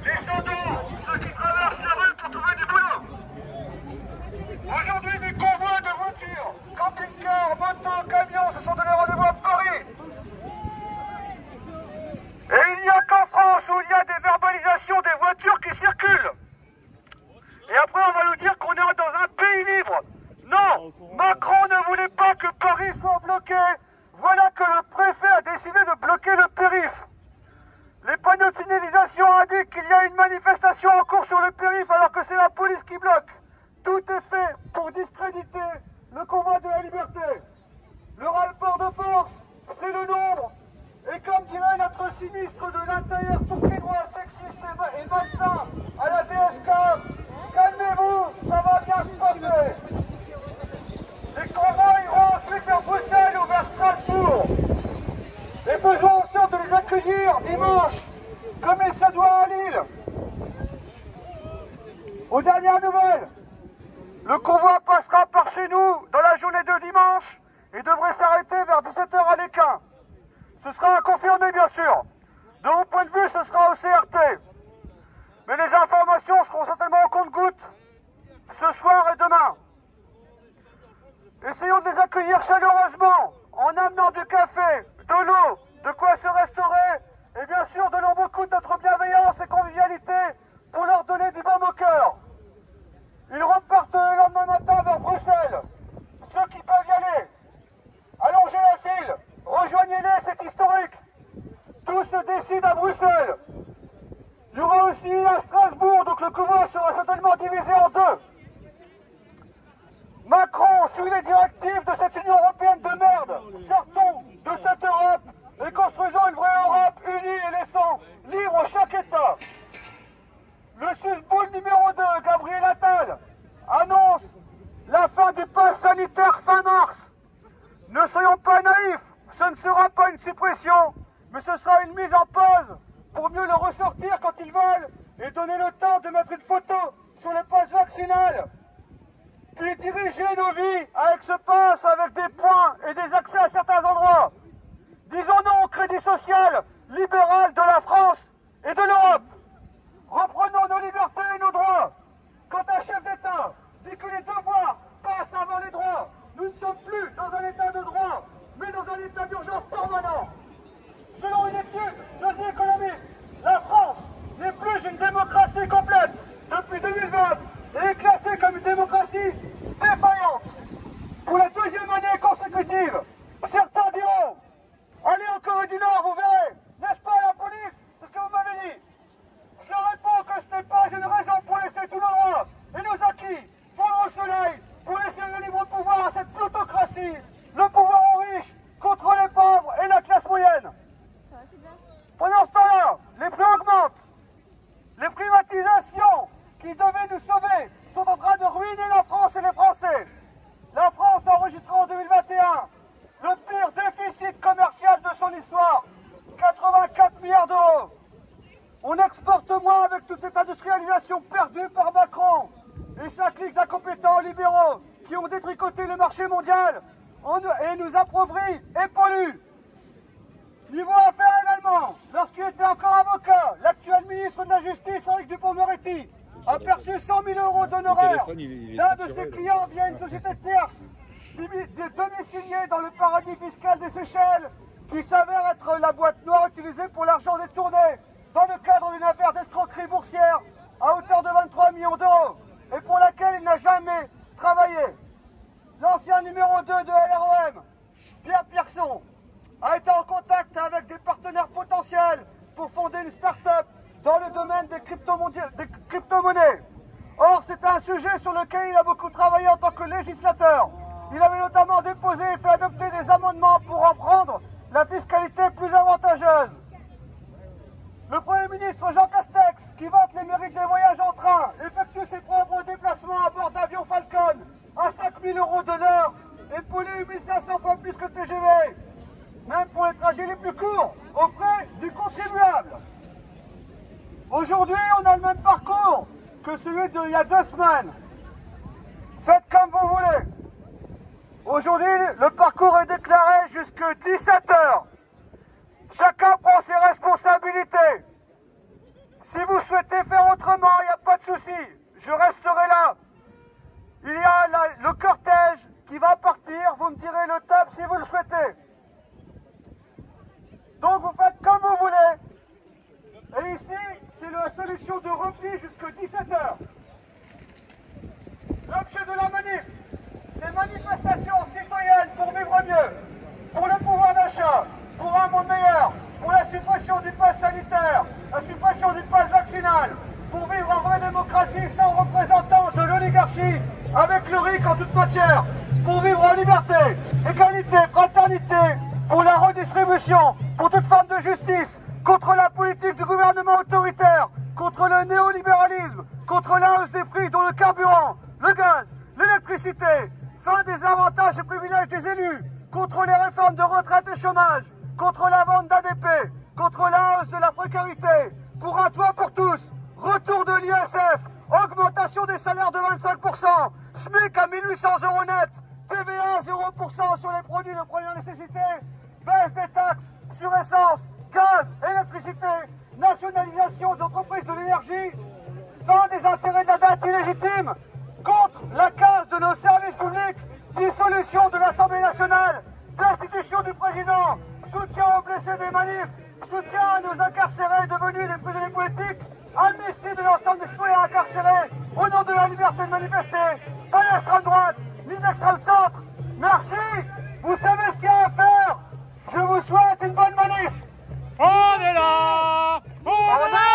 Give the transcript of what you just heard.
descendants, ceux qui traversent la rue pour trouver du boulot. Aujourd'hui, des convois de voitures, camping-cars, motos, camions se sont donné rendez-vous à Paris. Et il n'y a qu'en France où il y a des verbalisations des voitures qui circulent. Et après, on va nous dire qu'on est dans un pays libre. Non, Macron ne voulait pas que Paris soit bloqué. Voilà que le préfet a décidé de bloquer le périph'. Les panneaux de signalisation indiquent qu'il y a une manifestation en cours sur le périph' alors que c'est la police qui bloque. Tout est fait pour discréditer le convoi de la liberté. Le rapport de force, c'est le nombre. Et comme dirait notre sinistre de l'intérieur tourquinois, sexiste et malsain à la DSK, calmez-vous, ça va bien se passer. Les convois iront ensuite vers Bruxelles ou vers Strasbourg. Et faisons en sorte de les accueillir dimanche, comme il se doit à Lille. Aux dernières nouvelles, le convoi passera par chez nous dans la journée de dimanche et devrait s'arrêter vers 17 h à l'Équin. Ce sera à confirmer, bien sûr. De mon point de vue, ce sera au CRT. Mais les informations seront certainement au compte-gouttes ce soir et demain. Essayons de les accueillir chaleureusement, en amenant du café, de l'eau, de quoi se restaurer, et bien sûr donnons beaucoup de notre bienveillance et convivialité pour leur donner du baume au cœur. Ils repartent le lendemain matin vers Bruxelles. Ceux qui peuvent y aller, allongez la file, rejoignez-les, c'est historique. Tout se décide à Bruxelles. Il y aura aussi à Strasbourg, donc le convoi sera certainement divisé en deux. Macron suit les directives de cette Union européenne de merde. Sortons de cette Europe et construisons une vraie Europe unie et laissant libre chaque État. Le susboule numéro 2, Gabriel Attal, annonce la fin du pass sanitaire fin mars. Ne soyons pas naïfs, ce ne sera pas une suppression, mais ce sera une mise en pause pour mieux le ressortir quand ils veulent et donner le temps de mettre une photo sur le pass vaccinal. Puis diriger nos vies avec ce pass, avec des points et des accès à certains endroits. Disons non au crédit social libéral de la France et de l'Europe. Reprenons nos libertés et nos droits. Quand un chef d'État dit que les devoirs passent avant les droits, nous ne sommes plus dans un état de droit, mais dans un état d'urgence permanent. Selon une étude de The Economist, la France n'est plus une démocratie complète depuis 2020 et est classée comme une démocratie défaillante. Pour la deuxième année consécutive, certains diront « Allez en Corée du Nord, vous verrez, n'est-ce pas la police ?» C'est ce que vous m'avez dit. Je leur réponds que ce n'est pas une raison pour laisser tous nos droits et nos acquis fondre au soleil pour laisser le libre pouvoir à cette plutocratie, le pouvoir aux riches contre les pauvres et la classe moyenne. Pendant ce temps-là, les prix augmentent. Les privatisations qui devaient nous sauver sont en train de ruiner la France et les Français. La France a enregistré en 2021 le pire déficit commercial de son histoire, 84 milliards d'euros. On exporte moins avec toute cette industrialisation perdue par Macron et sa clique d'incompétents libéraux qui ont détricoté le marché mondial et nous appauvrissent et polluent. Niveau affaires également, lorsqu'il était encore avocat, l'actuel ministre de la Justice, Éric Dupond-Moretti, a perçu 100 000 € d'honoraires d'un de ses clients via une société tierce, domiciliée dans le paradis fiscal des Seychelles, qui s'avère être la boîte noire utilisée pour l'argent détourné dans le cadre d'une affaire d'escroquerie boursière à hauteur de 23 millions d'euros et pour laquelle il n'a jamais travaillé. L'ancien numéro 2 de LREM, Pierre Pierson, a été en contact avec des partenaires potentiels pour fonder une start-up dans le domaine des crypto-monnaies. Or, c'est un sujet sur lequel il a beaucoup travaillé en tant que législateur. Il avait notamment déposé et fait adopter des amendements pour en prendre la fiscalité plus avantageuse. Le Premier ministre Jean Castex, qui vante les mérites des voyages en train, effectue ses propres déplacements à bord d'avions Falcon à 5 000 € de l'heure et pollue 1500 fois plus que le TGV. Même pour les trajets les plus courts, aux frais du contribuable. Aujourd'hui, on a le même parcours que celui d'il y a 2 semaines. Faites comme vous voulez. Aujourd'hui, le parcours est déclaré jusqu'à 17 h. Chacun prend ses responsabilités. Si vous souhaitez faire autrement, il n'y a pas de souci. Je resterai là. Il y a le cortège qui va partir. Vous me direz le top si vous le souhaitez. Donc vous faites comme vous voulez. Et ici, c'est la solution de repli jusqu'à 17 h. L'objet de la manif, c'est manifestation citoyenne pour vivre mieux, pour le pouvoir d'achat, pour un monde meilleur, pour la suppression du pass sanitaire, la suppression du pass vaccinal, pour vivre en vraie démocratie sans représentants de l'oligarchie, avec le RIC en toute matière, pour vivre en liberté, égalité, fraternité, pour la redistribution, pour toute forme de justice, contre la politique du gouvernement autoritaire, contre le néolibéralisme, contre la hausse des prix dont le carburant, le gaz, l'électricité, fin des avantages et privilèges des élus, contre les réformes de retraite et chômage, contre la vente d'ADP, contre la hausse de la précarité, pour un toit pour tous, retour de l'ISF, augmentation des salaires de 25%, SMIC à 1800 € net, TVA 0% sur les produits de première nécessité, baisse des taxes sur essence, gaz, électricité, nationalisation des entreprises de l'énergie, fin des intérêts de la dette illégitime, contre la casse de nos services publics, dissolution de l'Assemblée nationale, destitution du président, soutien aux blessés des manifs, soutien à nos incarcérés devenus des prisonniers politiques, amnistie de l'ensemble des citoyens incarcérés au nom de la liberté de manifester, pas d'extrême droite, ni d'extrême centre. Merci, vous savez ce qu'il y a à faire. Je vous souhaite une bonne manif. On est là, on est là.